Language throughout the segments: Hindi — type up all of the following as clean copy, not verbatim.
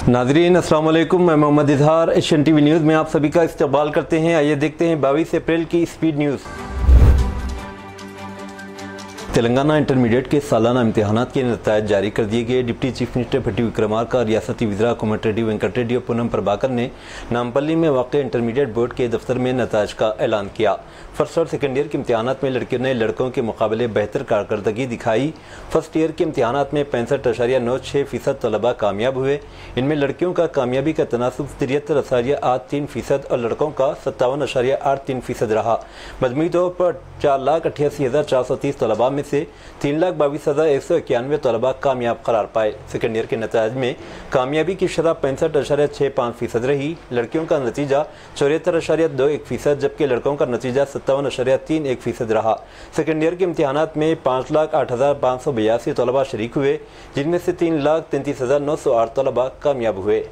नाज़रीन अस्सलाम वालेकुम, मैं Mohammad Izhar Asian TV news में आप सभी का इस्तकबाल करते हैं। आइए देखते हैं 22 अप्रैल की स्पीड न्यूज़। तेलंगाना इंटरमीडिएट के सालाना इम्तिहानात के नतायज जारी कर दिए गए। डिप्टी चीफ मिनिस्टर भट्टी विक्रमार्का, रियासती वज़ीर कोमटिरेड्डी वेंकट रेड्डी और पूनम प्रभाकर ने नामपल्ली में वाक़ई इंटरमीडिएट बोर्ड के दफ्तर में नतायज का ऐलान किया। फर्स्ट और सेकेंड ईयर के इम्तिहानात में लड़कियों ने लड़कों के मुकाबले बेहतर कारकर्दगी दिखाई। फर्स्ट ईयर के इम्तिहानात में 65.96% तलबा कामयाब हुए। इनमें लड़कियों का कामयाबी का तनासुब 73.83% और लड़कों का 57.83% रहा। मजमूई तौर पर 4,88,430 तलबा में से 3,22,191 तलबा कामयाब करार पाए। सेकेंड ईयर के नतायज में कामयाबी की शरह 65.65% रही। लड़कियों का नतीजा 74.21%, जबकि लड़कों का नतीजा 57.31% रहा। सेकेंड ईयर के इम्तिहानात में 5,08,582 तलबा शरीक हुए, जिनमें से 3,33,908 तलबा कामयाब हुए।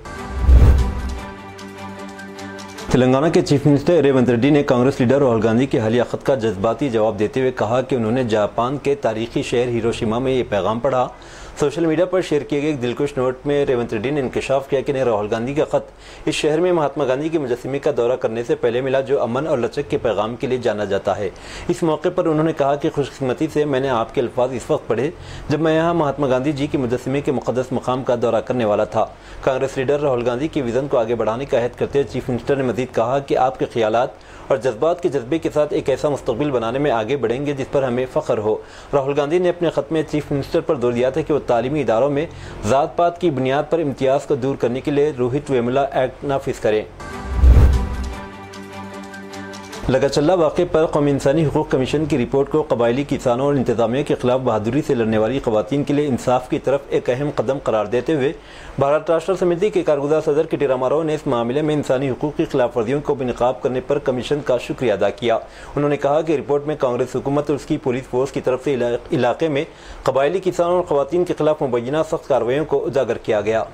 तेलंगाना के चीफ मिनिस्टर रेवंत रेड्डी ने कांग्रेस लीडर राहुल गांधी के हालिया खत का जज्बाती जवाब देते हुए कहा कि उन्होंने जापान के तारीखी शहर हिरोशिमा में ये पैगाम पढ़ा। सोशल मीडिया पर शेयर किए गए एक दिलकुश नोट में रेवंत रेड्डी ने इंकशाफ किया कि राहुल गांधी का खत इस शहर में महात्मा गांधी के मुजस्समे का दौरा करने से पहले मिला, जो अमन और लचक के पैगाम के लिए जाना जाता है। इस मौके पर उन्होंने कहा कि खुशकिस्मती से मैंने आपके अल्फाज इस वक्त पढ़े जब मैं यहाँ महात्मा गांधी जी के मुजस्समे के मुक़द्दस मकाम का दौरा करने वाला था। कांग्रेस लीडर राहुल गांधी के विज़न को आगे बढ़ाने का अहद करते हुए चीफ मिनिस्टर ने मजीद कहा कि आपके ख्यालात और जज्बात के जज्बे के साथ एक ऐसा मुस्तकबिल बनाने में आगे बढ़ेंगे जिस पर हमें फ़ख्र हो। राहुल गांधी ने अपने ख़त में चीफ मिनिस्टर पर जोर दिया था कि वो तालीमी इदारों में ज़ात पात की बुनियाद पर इम्तियाज़ को दूर करने के लिए रोहित वेमुला एक्ट नाफिज करें। लगाचल्ला वाक़े पर कौमी इंसानी हुकूक़ कमीशन की रिपोर्ट को कबायली किसानों और इंतज़ामिया के खिलाफ बहादुरी से लड़ने वाली ख़वातीन के लिए इंसाफ की तरफ एक अहम कदम करार देते हुए भारत राष्ट्र समिति के कारगुज़ार सदर किटी रामाराव ने इस मामले में इंसानी हुकूक़ की खिलाफ वर्जियों को बेनकाब करने पर कमीशन का शुक्रिया अदा किया। उन्होंने कहा कि रिपोर्ट में कांग्रेस हुकूमत और उसकी पुलिस फोर्स की तरफ से इलाके में कबायली किसानों और ख़वातीन के खिलाफ मुबैना सख्त कार्रवाइयों को उजागर किया गया।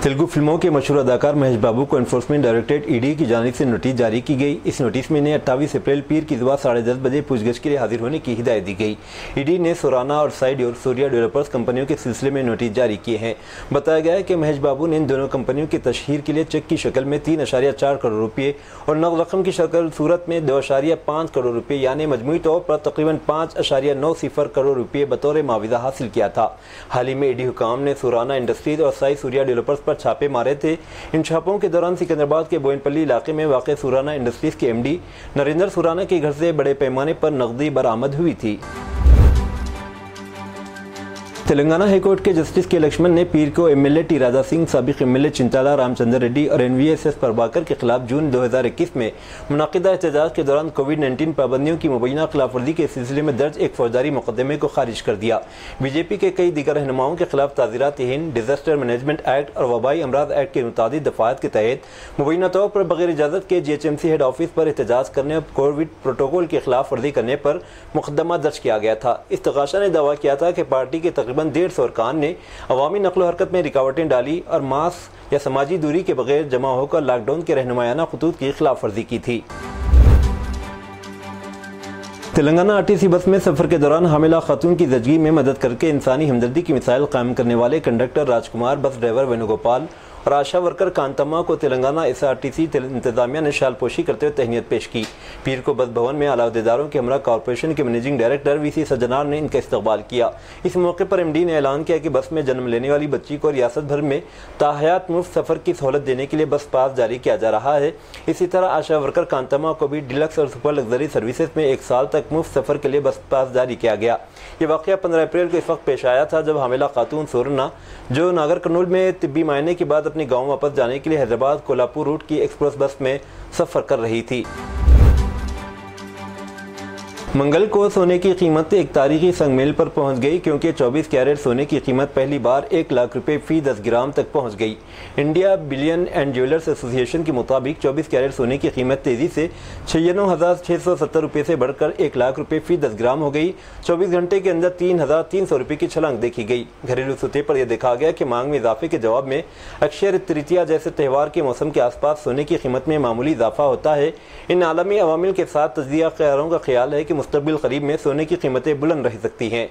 तेलुगु फिल्मों के मशहूर अदाकार महेश बाबू को एनफोर्समेंट डायरेक्टरेट ईडी की जानिब से नोटिस जारी की गई। इस नोटिस में इन्हें 28 अप्रैल पीर की सुबह 10:30 बजे पूछगछ के लिए हाजिर होने की हिदायत दी गई। ईडी ने सोराना और साइड और सूर्या डेवलपर्स कंपनियों के सिलसिले में नोटिस जारी किए हैं। बताया गया है कि महेश बाबू ने इन दोनों कंपनियों की तशहीर के लिए चेक की शक्ल में 3.4 करोड़ रुपये और नकद रकम की शक्ल सूरत में 2.5 करोड़ रुपये यानी मजमूई तौर पर तकरीबन 5.90 करोड़ रुपये बतौर मुआवजा हासिल किया था। हाल ही में ईडी हुकाम ने सोराना इंडस्ट्रीज और साई सूर्या डेवलपर्स पर छापे मारे थे। इन छापों के दौरान सिकंदराबाद के बोयनपल्ली इलाके में वाक़े सुराना इंडस्ट्रीज के एमडी नरेंद्र सुराना के घर से बड़े पैमाने पर नकदी बरामद हुई थी। तेलंगाना हाईकोर्ट के जस्टिस के लक्ष्मण ने पीर को एमएलए टी राजा सिंह, साबिक एमएलए चिंताला रामचंद्र रेड्डी और एनवीएसएस प्रभाकर के खिलाफ जून 2021 में मुनाकिदा एहतजाज के दौरान कोविड-19 पाबंदियों की मुबैना खिलाफवर्जी के सिलसिले में दर्ज एक फौजदारी मुकदमे को खारिज कर दिया। बीजेपी के कई दीगर रहनुमाओं के खिलाफ ताज़ीरात हिंद, डिजास्टर मैनेजमेंट एक्ट और वबाई अमराज एक्ट के मुतादिद दफात के तहत मुबैना तौर पर बगैर इजाज़त के जीएचएमसी हेड ऑफिस पर एहतजाज करने और कोविड प्रोटोकॉल की खिलाफ वर्जी करने पर मुकदमा दर्ज किया गया था। इस तकाशा ने दावा किया था कि पार्टी के तकरीबन 150 अरकान ने अवामी नकलो हरकत में रुकावटें डाली और मास्क या समाजी दूरी के बगैर जमा होकर लॉकडाउन के रहनुमायाना खतूत की खिलाफ वर्जी की थी। तेलंगाना आरटीसी बस में सफर के दौरान हामिला खातून की ज़िंदगी में मदद करके इंसानी हमदर्दी की मिसाल कायम करने वाले कंडक्टर राजकुमार, बस ड्राइवर वेणुगोपाल और आशा वर्कर कांतम्मा को तेलंगाना एसआरटीसी इंतजामिया ने शालपोशी करते हुए तहनीत पेश की। पीर को बस भवन में आलादेदारों के हमरा कॉरपोरेशन के मैनेजिंग डायरेक्टर वीसी सज्जनार ने इनका इस्तकबाल किया। इस मौके पर एमडी ने ऐलान किया कि बस में जन्म लेने वाली बच्ची को रियासत भर में ताहयात मुफ्त सफ़र की सहूलत देने के लिए बस पास जारी किया जा रहा है। इसी तरह आशा वर्कर कांतम्मा को भी डिलक्स और सुपर लग्जरी सर्विसेज में 1 साल तक मुफ्त सफ़र के लिए बस पास जारी किया गया। ये वाक़या 15 अप्रैल को इस वक्त पेश आया था जब हामिला खातून सोरना, जो नागर कर्नूल में तिब्बी मायने के बाद अपने गाँव वापस जाने के लिए हैदराबाद कोल्हापुर रूट की एक्सप्रेस बस में सफर कर रही थी। मंगल को सोने की कीमत एक तारीखी संगमेल पर पहुंच गई, क्योंकि 24 कैरेट सोने की कीमत पहली बार 1 लाख रुपए फी 10 ग्राम तक पहुंच गई। India billion and jewellers association के मुताबिक 24 कैरेट सोने की कीमत तेजी से 96,670 रुपये से बढ़कर 1 लाख रुपए फी 10 ग्राम हो गई। 24 घंटे के अंदर 3,300 रुपये की छलांग देखी गई। घरेलू सतह पर यह देखा गया कि मांग में इजाफे के जवाब में अक्षय तृतीया जैसे त्यौहार के मौसम के आसपास सोने की कीमत में मामूली इजाफा होता है। इन आलमी अवामिल के साथ तज्जियाकारों का ख्याल है कि मुस्तकबिल करीब में सोने की कीमतें बुलंद रह सकती हैं।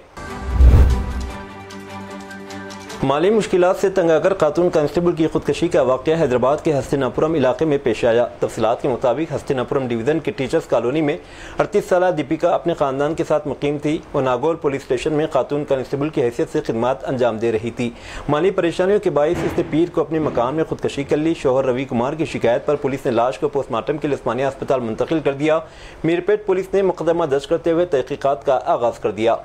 माली मुश्किलात से तंग आकर खातून कांस्टेबल की खुदकशी का वाक़या हैदराबाद के हस्तिनापुरम इलाके में पेश आया। तफसीलात के मुताबिक हस्तिनापुरम डिवीज़न के टीचर्स कॉलोनी में 38 साल दीपिका अपने ख़ानदान के साथ मुकीम थी। वो नागौर पुलिस स्टेशन में खातून कांस्टेबल की हैसियत से खिदमात अंजाम दे रही थी। माली परेशानियों के बायस इसने पीर को अपने मकान में खुदकशी कर ली। शोहर रवि कुमार की शिकायत पर पुलिस ने लाश को पोस्टमार्टम के लिए उस्मानिया अस्पताल मुंतकिल कर दिया। मीरपेट पुलिस ने मुकदमा दर्ज करते हुए तहकीकात का आगाज़ कर दिया।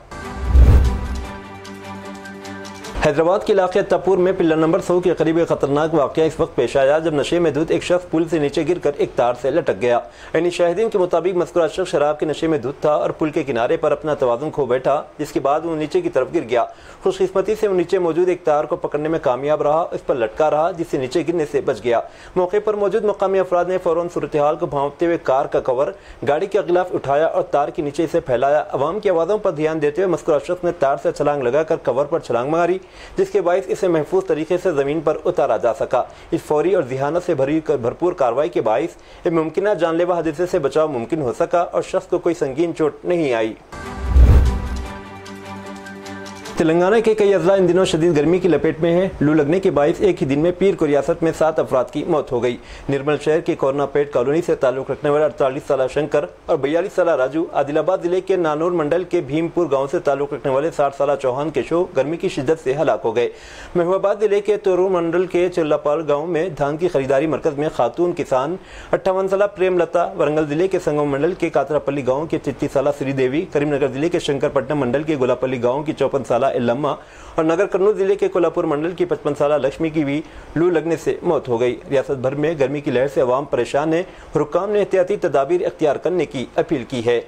हैदराबाद के इलाके तपुर में पिल्लर नंबर 100 के करीब खतरनाक वाक़या इस वक्त पेश आया जब नशे में धुत एक शख्स पुल से नीचे गिरकर एक तार से लटक गया। यानी शाहिदीन के मुताबिक मज़कूरा शख्स शराब के नशे में धुत था और पुल के किनारे पर अपना तवाज़ुन खो बैठा, जिसके बाद वो नीचे की तरफ गिर गया। खुशकिस्मती से वो नीचे मौजूद एक तार को पकड़ने में कामयाब रहा, इस पर लटका रहा, जिससे नीचे गिरने से बच गया। मौके पर मौजूद मकामी अफराद ने फौरन सूरत हाल को भांपते हुए कार का कवर गाड़ी के खिलाफ उठाया और तार के नीचे इसे फैलाया। अवाम की आवाज़ों पर ध्यान देते हुए मज़कूरा शख्स ने तार से छलांग लगाकर कवर पर छलांग मारी, जिसके बायस इसे महफूज तरीके से जमीन पर उतारा जा सका। इस फौरी और ज़हानत से भरपूर कार्रवाई के बायस एक मुमकिन जानलेवा हादसे से बचाव मुमकिन हो सका और शख्स को कोई संगीन चोट नहीं आई। तेलंगाना के कई अजला इन दिनों शदीद गर्मी की लपेट में है। लू लगने के बायस एक ही दिन में पीर को रियासत में 7 अफराद की मौत हो गई। निर्मल शहर के कोरनापेट कॉलोनी से ताल्लुक रखने वाले 48 साल शंकर और 42 साल राजू, आदिलाबाद जिले के नानूर मंडल के भीमपुर गांव से ताल्लुक रखने वाले 60 साल चौहान के शो गर्मी की शिद्दत से हलाक हो गए। महबूबाबाद जिले के तोरू मंडल के चिल्लापाल गाँव में धान की खरीदारी मरकज में खातून किसान 58 साल प्रेमलता, वरंगल जिले के संगम मंडल के कातरापल्ली गाँव के 33 साल श्रीदेवी, करीमनगर जिले के शंकरपट्टनम मंडल के गोलापल्ली गाँव की 54 साल इल्लम्मा और नगर कर्नूल जिले के कोल्हापुर मंडल की 55 साल लक्ष्मी की भी लू लगने से मौत हो गई। रियासत भर में गर्मी की लहर से अवाम परेशान है। हुक्काम ने एहतियाती तदाबीर इख्तियार करने की अपील की है।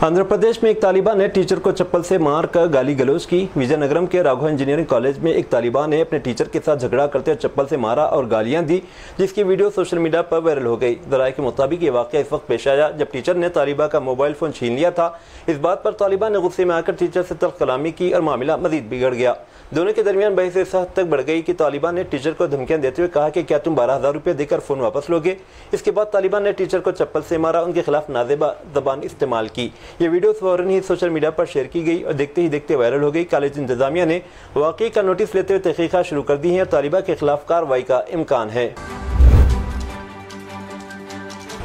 आंध्र प्रदेश में एक तालिबा ने टीचर को चप्पल से मार कर गाली गलौज की। विजयनगरम के राघव इंजीनियरिंग कॉलेज में एक तालिबा ने अपने टीचर के साथ झगड़ा करते हुए चप्पल से मारा और गालियां दी, जिसकी वीडियो सोशल मीडिया पर वायरल हो गई। ज़राए के मुताबिक ये वाक़या इस वक्त पेश आया जब टीचर ने तालिबा का मोबाइल फ़ोन छीन लिया था। इस बात पर तालिबा ने गुस्से में आकर टीचर से तल्ख कलामी की और मामला मजीद बिगड़ गया। दोनों के दरमियान बहस इस हद तक बढ़ गई कि तालिबा ने टीचर को धमकियां देते हुए कहा कि क्या तुम 12,000 रुपये देकर फ़ोन वापस लोगे। इसके बाद तालिबान ने टीचर को चप्पल से मारा, उनके खिलाफ नाज़ेबा ज़बान इस्तेमाल की। ये वीडियो फौरन ही सोशल मीडिया पर शेयर की गई और देखते ही देखते वायरल हो गई। कॉलेज इंतजामिया ने वाक़े का नोटिस लेते हुए तहकीकात शुरू कर दी है और तालिबा के खिलाफ कार्रवाई का इम्कान है।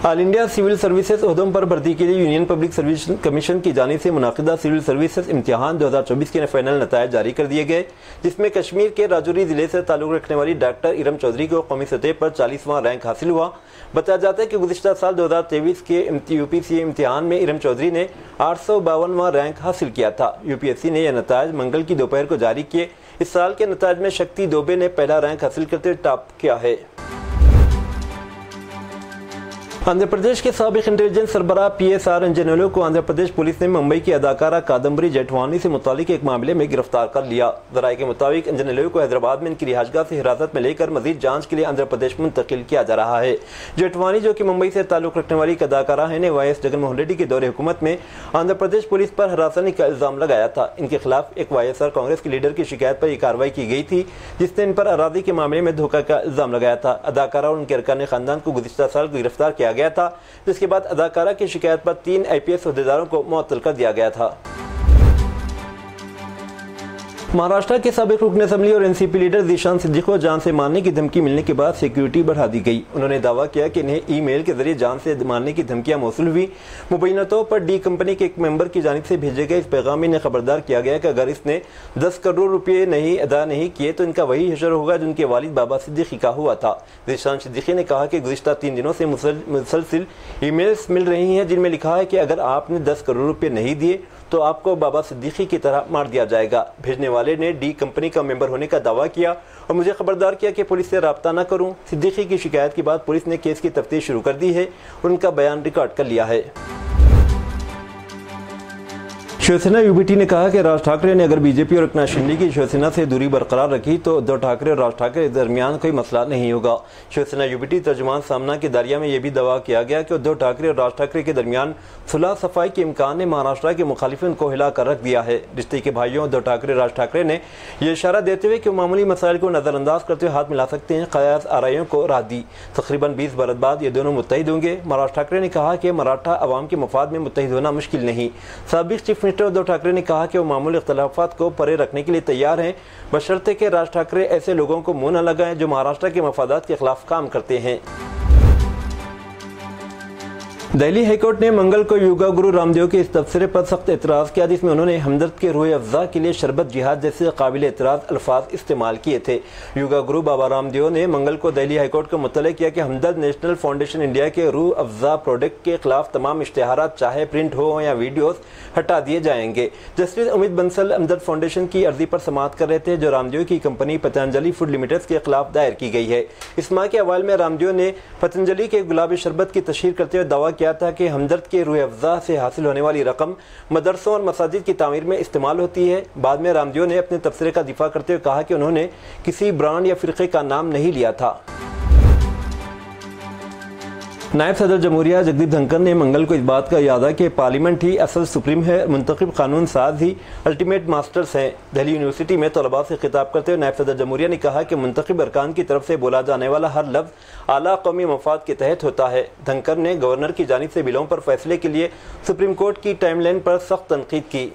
ऑल इंडिया सिविल सर्विसेज ओहदों पर भर्ती के लिए यूनियन पब्लिक सर्विस कमीशन की जानिब से मुनाकिदा सिविल सर्विसेज इम्तिहान 2024 के फाइनल नतायज जारी कर दिए गए, जिसमें कश्मीर के राजौरी जिले से ताल्लुक़ रखने वाली डॉक्टर इरम चौधरी को कौमी सतह पर 40वां रैंक हासिल हुआ। बताया जाता है कि गुज़िश्ता साल 2023 के UPSC इम्तिहान में इरम चौधरी ने 852वां रैंक हासिल किया था। UPSC ने यह नतायज मंगल की दोपहर को जारी किए। इस साल के नतायज में शक्ति दोबे ने पहला रैंक हासिल करते हुए टॉप किया है। आंध्र प्रदेश के साबिक इंटेलिजेंस सरबराह PSR इंजनेलो को आंध्र प्रदेश पुलिस ने मुंबई की अदाकारा कादम्बरी जेठवानी से मुतालिक एक मामले में गिरफ्तार कर लिया। ज़राए के मुताबिक इंजनेलो को हैदराबाद में इनकी रिहाइशगाह से हिरासत में लेकर मजीद जांच के लिए आंध्र प्रदेश मुंतकिल किया जा रहा है। जेठवानी, जो कि मुंबई से ताल्लुक रखने वाली एक अदाकारा है, ने YS जगनमोहन रेड्डी के दौरे हुकूमत में आंध्र प्रदेश पुलिस पर हरासनी का इल्ज़ाम लगाया था। इनके खिलाफ एक YSR कांग्रेस के लीडर की शिकायत पर यह कार्रवाई की गई थी, जिसने इन पर अरादी के मामले में धोखा का इल्ज़ाम लगाया था। अदाकारा और उनके अरकान खानदान को गुज़िश्ता साल गिरफ्तार किया गया था, जिसके बाद अदाकारा की शिकायत पर 3 IPS ओहदेदारों को मुअत्तल कर दिया गया था। महाराष्ट्र के साबिक रुकन असम्बली और NCP लीडर ज़ीशान सिद्दीकी को जान से मारने की धमकी मिलने के बाद सिक्योरिटी बढ़ा दी गई। उन्होंने दावा किया कि इन्हें ईमेल के जरिए जान से मारने की धमकियां मौसूल हुई। मुबैना तौर पर डी कंपनी के एक मेंबर की जानिब से भेजे गए इस पैगाम में इन्हें खबरदार किया गया कि अगर इसने 10 करोड़ रुपये नहीं अदा नहीं किए तो इनका वही हशर होगा जो उनके वालिद बाबा सिद्दीकी का हुआ था। ज़ीशान सिद्दीकी ने कहा कि गुज़िश्ता 3 दिनों से मुसलसिल ईमेल्स मिल रही हैं जिनमें लिखा है कि अगर आपने 10 करोड़ रुपये नहीं दिए तो आपको बाबा सिद्दीकी की तरह मार दिया जाएगा। भेजने वाले ने डी कंपनी का मेंबर होने का दावा किया और मुझे खबरदार किया कि पुलिस से रब्ता न करूं। सिद्दीकी की शिकायत के बाद पुलिस ने केस की तफ्तीश शुरू कर दी है और उनका बयान रिकॉर्ड कर लिया है। शिवसेना UBT ने कहा कि राज ठाकरे ने अगर बीजेपी और एकनाथ शिंदे की शिवसेना से दूरी बरकरार रखी तो उद्धव ठाकरे और राज ठाकरे के दरमियान कोई मसला नहीं होगा। शिवसेना UBT तर्जुमान सामना के दारिया में यह भी दावा किया गया कि उद्धव ठाकरे और राज ठाकरे के दरमियान सुलह सफाई के इम्कान ने महाराष्ट्र के मुखालिफिन को हिला कर रख दिया है। रिश्ते के भाइयों उद्धव ठाकरे राज ठाकरे ने यह इशारा देते हुए कि मामूली मसाइल को नज़रअंदाज करते हुए हाथ मिला सकते हैं, कयास आरआईओं को राह दी। तकरीबन 20 बरस बाद ये दोनों मुत्तहिद होंगे। महाराज ठाकरे ने कहा कि मराठा अवाम के मफाद में मुत्तहिद होना मुश्किल नहीं। साबिक चीफ मिनिस्टर उद्धव ठाकरे ने कहा कि वो मामूली इख्तलाफात को परे रखने के लिए तैयार हैं, बशर्ते कि राज ठाकरे ऐसे लोगों को मुंह न लगाएं जो महाराष्ट्र के मफादात के खिलाफ काम करते हैं। दिल्ली हाईकोर्ट ने मंगल को योगा गुरु रामदेव के इस तबसरे पर सख्त एतराज़ किया, जिसमें उन्होंने हमदर्द के रूह अफ़ज़ा के लिए शरबत जिहाद जैसे काबिल एतराज़ अल्फाज इस्तेमाल किए थे। योगा गुरु बाबा रामदेव ने मंगल को दिल्ली हाईकोर्ट को मुत्तले किया कि हमदर्द नेशनल फाउंडेशन इंडिया के रूह अफ़ज़ा प्रोडक्ट के खिलाफ तमाम इश्तिहारात चाहे प्रिंट हो या वीडियोज़ हटा दिए जाएंगे। जस्टिस अमित बंसल हमदर्द फाउंडेशन की अर्जी पर समाअत कर रहे थे, जो रामदेव की कंपनी पतंजलि फूड लिमिटेड के खिलाफ दायर की गई है। इस माह के अवाइल में रामदेव ने पतंजलि के गुलाबी शरबत की तशहीर करते हुए दावा किया था कि हमदर्द के रूह अफ़ज़ा से हासिल होने वाली रकम मदरसों और मसाजिद की तामीर में इस्तेमाल होती है। बाद में रामदेव ने अपने तबसरे का दिफा करते हुए कहा कि उन्होंने किसी ब्रांड या फ़िरक़े का नाम नहीं लिया था। नायब सदर जमहूरिया जगदीप धनखड़ ने मंगल को इस बात का याद कि पार्लियामेंट ही असल सुप्रीम है, मुंतखब कानून साज ही अल्टीमेट मास्टर्स हैं। दिल्ली यूनिवर्सिटी में तलबा से खिताब करते हुए नायब सदर जमहूरिया ने कहा कि मुंतखब अरकान की तरफ से बोला जाने वाला हर लफ्ज़ आला कौमी मफाद के तहत होता है। धनखड़ ने गवर्नर की जानिब से बिलों पर फैसले के लिए सुप्रीम कोर्ट की टाइमलाइन पर सख्त तनकीद की।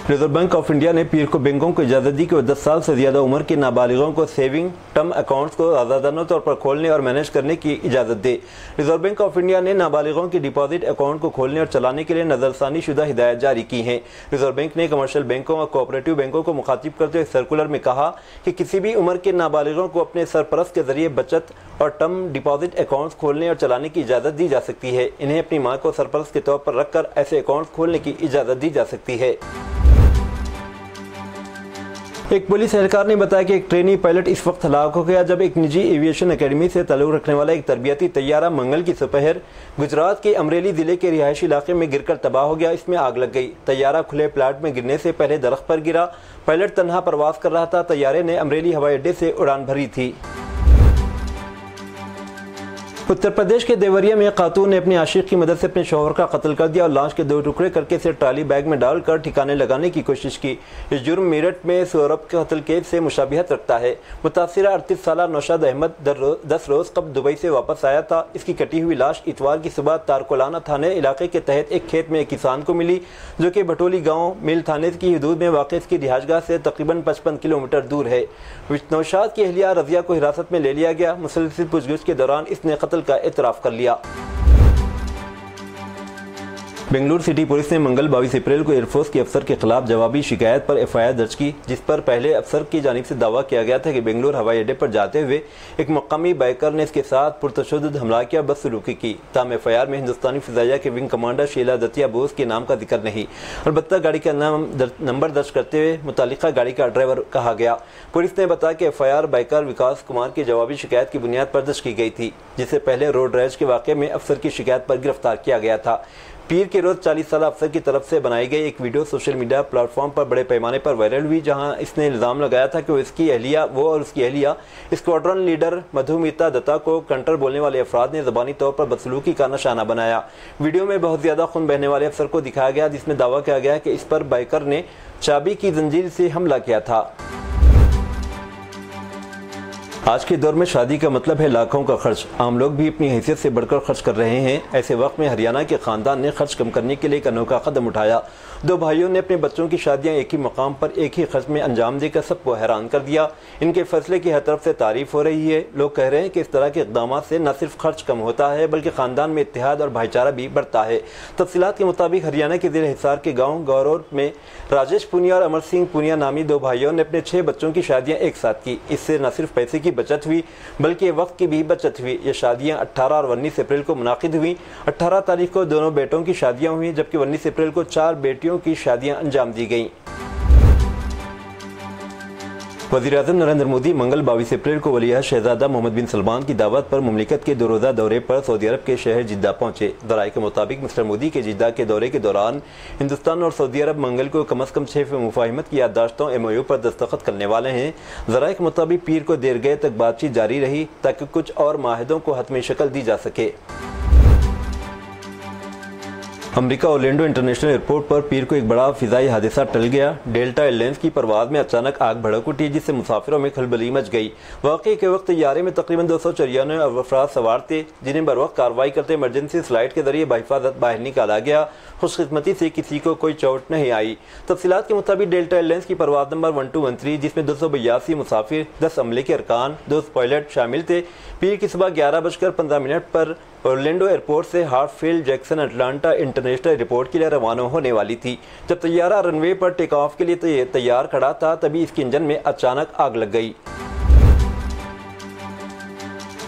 रिजर्व बैंक ऑफ इंडिया ने पीर को बैंकों को इजाज़त दी कि वो 10 साल से ज़्यादा उम्र के नाबालिगों को सेविंग टर्म अकाउंट्स को आज़ादाना तौर पर खोलने और मैनेज करने की इजाज़त दी। रिजर्व बैंक ऑफ इंडिया ने नाबालिगों की डिपॉजिट अकाउंट को खोलने और चलाने के लिए नज़रसानी शुदा हिदायत जारी की हैं। रिजर्व बैंक ने कमर्शियल बैंकों और कोऑपरेटिव बैंकों को मुखातिब करते हुए सर्कुलर में कहा कि किसी भी उम्र के नाबालिगों को अपने सरपरस्त के जरिए बचत और टर्म डिपॉजिट अकाउंट्स खोलने और चलाने की इजाज़त दी जा सकती है। इन्हें अपनी माँ को सरपरस्त के तौर पर रखकर ऐसे अकाउंट्स खोलने की इजाज़त दी जा सकती है। एक पुलिस एहलकार ने बताया कि एक ट्रेनी पायलट इस वक्त हलाक हो गया जब एक निजी एविएशन एकेडमी से ताल्लुक़ रखने वाला एक तरबियती तैयारा मंगल की दोपहर गुजरात के अमरेली जिले के रिहायशी इलाके में गिरकर तबाह हो गया। इसमें आग लग गई। तैयारा खुले प्लाट में गिरने से पहले दरख्त पर गिरा। पायलट तन्हा परवास कर रहा था। तैयारे ने अमरेली हवाई अड्डे से उड़ान भरी थी। उत्तर प्रदेश के देवरिया में खातून ने अपने आशिक की मदद से अपने शौहर का कत्ल कर दिया और लाश के 2 टुकड़े करके इसे ट्राली बैग में डालकर ठिकाने लगाने की कोशिश की। इस जुर्म मेरठ में सौरभ के कत्ल केस से मुशाबिहत रखता है। मुतासिरा 38 साला नौशाद अहमद 10 रोज कब दुबई से वापस आया था। इसकी कटी हुई लाश इतवार की सुबह तारकोलाना थाने इलाके के तहत एक खेत में एक किसान को मिली, जो कि भटोली गाँव मिल थाने की हदूद में वाक़ इसकी रिहाइशगाह से तकरीबन 55 किलोमीटर दूर है। नौशाद की अहलिया रजिया को हिरासत में ले लिया गया। मुसलसल पूछगिछ के दौरान इसने कत्ल का एतराफ़ कर लिया। बेंगलुरु सिटी पुलिस ने मंगल 22 अप्रैल को एयरफोर्स के अफसर के खिलाफ जवाबी शिकायत पर एफआईआर दर्ज की, जिस पर पहले अफसर की जानिब से दावा किया गया था कि बेंगलुरु हवाई अड्डे पर जाते हुए एक मकामी बाइकर ने इसके साथ पुरतशद्दुद हमला किया, बदसलूकी की। ताहम एफआईआर में हिंदुस्तानी फिजाइया के विंग कमांडर शीला दतिया बोस के नाम का जिक्र नहीं, अलबत्ता गाड़ी का नंबर दर्ज करते हुए मुतालिका गाड़ी का ड्राइवर कहा गया। पुलिस ने बताया कि एफआईआर बाइकर विकास कुमार की जवाबी शिकायत की बुनियाद पर दर्ज की गई थी, जिसे पहले रोड रैश के वाक़े में अफसर की शिकायत पर गिरफ्तार किया गया था। पीर के रोज 40 साल अफसर की तरफ से बनाई गई एक वीडियो सोशल मीडिया प्लेटफॉर्म पर बड़े पैमाने पर वायरल हुई, जहां इसने इल्ज़ाम लगाया था कि वो और उसकी अहलिया स्क्वाड्रन लीडर मधुमिता दत्ता को कंटर बोलने वाले अफराद ने ज़बानी तौर पर बदसलूकी का निशाना बनाया। वीडियो में बहुत ज़्यादा खून बहने वाले अफसर को दिखाया गया, जिसमें दावा किया गया कि इस पर बाइकर ने चाबी की जंजीर से हमला किया था। आज के दौर में शादी का मतलब है लाखों का खर्च। आम लोग भी अपनी हैसियत से बढ़कर खर्च कर रहे हैं। ऐसे वक्त में हरियाणा के खानदान ने खर्च कम करने के लिए एक अनोखा कदम उठाया। 2 भाइयों ने अपने बच्चों की शादियां एक ही मकाम पर एक ही खर्च में अंजाम देकर सबको हैरान कर दिया। इनके फैसले की हर तरफ से तारीफ हो रही है। लोग कह रहे हैं कि इस तरह के इक़दाम से न सिर्फ खर्च कम होता है, बल्कि खानदान में इत्तेहाद और भाईचारा भी बढ़ता है। तफसीलात के मुताबिक हरियाणा के ज़िले हिसार के गाँव गौरौर में राजेश पुनिया और अमर सिंह पुनिया नामी 2 भाइयों ने अपने 6 बच्चों की शादियाँ एक साथ की। इससे न सिर्फ पैसे की बचत हुई, बल्कि वक्त की भी बचत हुई। ये शादियां 18 और 19 अप्रैल को मुनाकिद हुई। 18 तारीख को दोनों बेटों की शादियां हुई, जबकि 19 अप्रैल को 4 बेटियों की शादियां अंजाम दी गईं। वज़ीर-ए-आज़म नरेंद्र मोदी मंगल 22 अप्रैल को वलीअहद शहजादा मोहम्मद बिन सलमान की दावत पर मुमलिकत के 2 रोज़ा दौरे पर सऊदी अरब के शहर जिद्दा पहुंचे। ज़राए के मुताबिक मिस्टर मोदी के जिद्दा के दौरे के दौरान हिंदुस्तान और सऊदी अरब मंगल को कम अज़ कम 6 मुफाहिमत की याददाश्तों MOU पर दस्तखत करने वाले हैं। ज़राए के मुताबिक पीर को देर गए तक बातचीत जारी रही, ताकि कुछ और माहिदों को हतमी शक्ल दी जा सके। अमेरिका ओरलैंडो इंटरनेशनल एयरपोर्ट पर पीर को एक बड़ा फिजाई हादसा टल गया। डेल्टा एयरलाइंस की परवाज में अचानक आग भड़क उठी जिससे मुसाफिरों में खलबली मच गई। वाक़े के वक्त तैयारे में तकरीबन 294 अफराद सवार थे जिन्हें बर वक्त कार्रवाई करते इमरजेंसी फ्लाइट के जरिए बहिफाजत बाहर निकाला गया। खुशकिस्मती से किसी को कोई चोट नहीं आई। तफसीलात के मुताबिक डेल्टा एयरलाइंस की परवाज नंबर 1213 जिसमें 282 मुसाफिर, 10 अमले के अरकान, 2 पायलट शामिल थे, पीर की सुबह 11:15 पर ओरलैंडो एयरपोर्ट से हार्टफील्ड जैक्सन अटलांटा इंटरनेशनल एयरपोर्ट के लिए रवाना होने वाली थी। जब तैयारा रनवे पर टेक ऑफ के लिए तैयार खड़ा था तभी इसके इंजन में अचानक आग लग गई।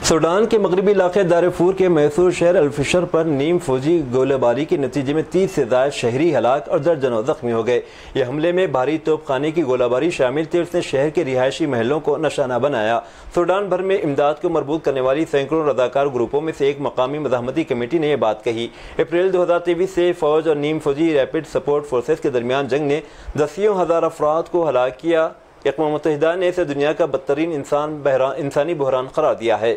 सूडान के मगरबी इलाके दारफूर के मैसूर शहर अल्फिशर पर नीम फौजी गोलीबारी के नतीजे में 30 से ज्यादा शहरी हलाक और दर्जनों जख्मी हो गए। यह हमले में भारी तोपखाने की गोलाबारी शामिल थी। उसने शहर के रिहायशी महलों को निशाना बनाया। सूडान भर में इमदाद को मरबूत करने वाली सैकड़ों रजाकार ग्रुपों में से एक मकामी मज़ाहमती कमेटी ने यह बात कही। अप्रैल 2023 से फौज और नीम फौजी रैपिड सपोर्ट फोर्सेस के दरमियान जंग ने दसियों हजार अफराद को हलाक किया। अक़वाम मुत्तहिदा ने इसे दुनिया का बदतरीन इंसानी बहरान करार दिया है।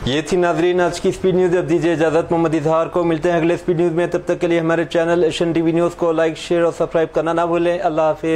ये थी नाजरीन आज की स्पीड न्यूज़। अब दीजिए इजाज़त मोहम्मद इजहार को। मिलते हैं अगले स्पीड न्यूज़ में। तब तक के लिए हमारे चैनल एशियन टीवी न्यूज़ को लाइक, शेयर और सब्सक्राइब करना ना भूलें। अल्लाह हाफिज़।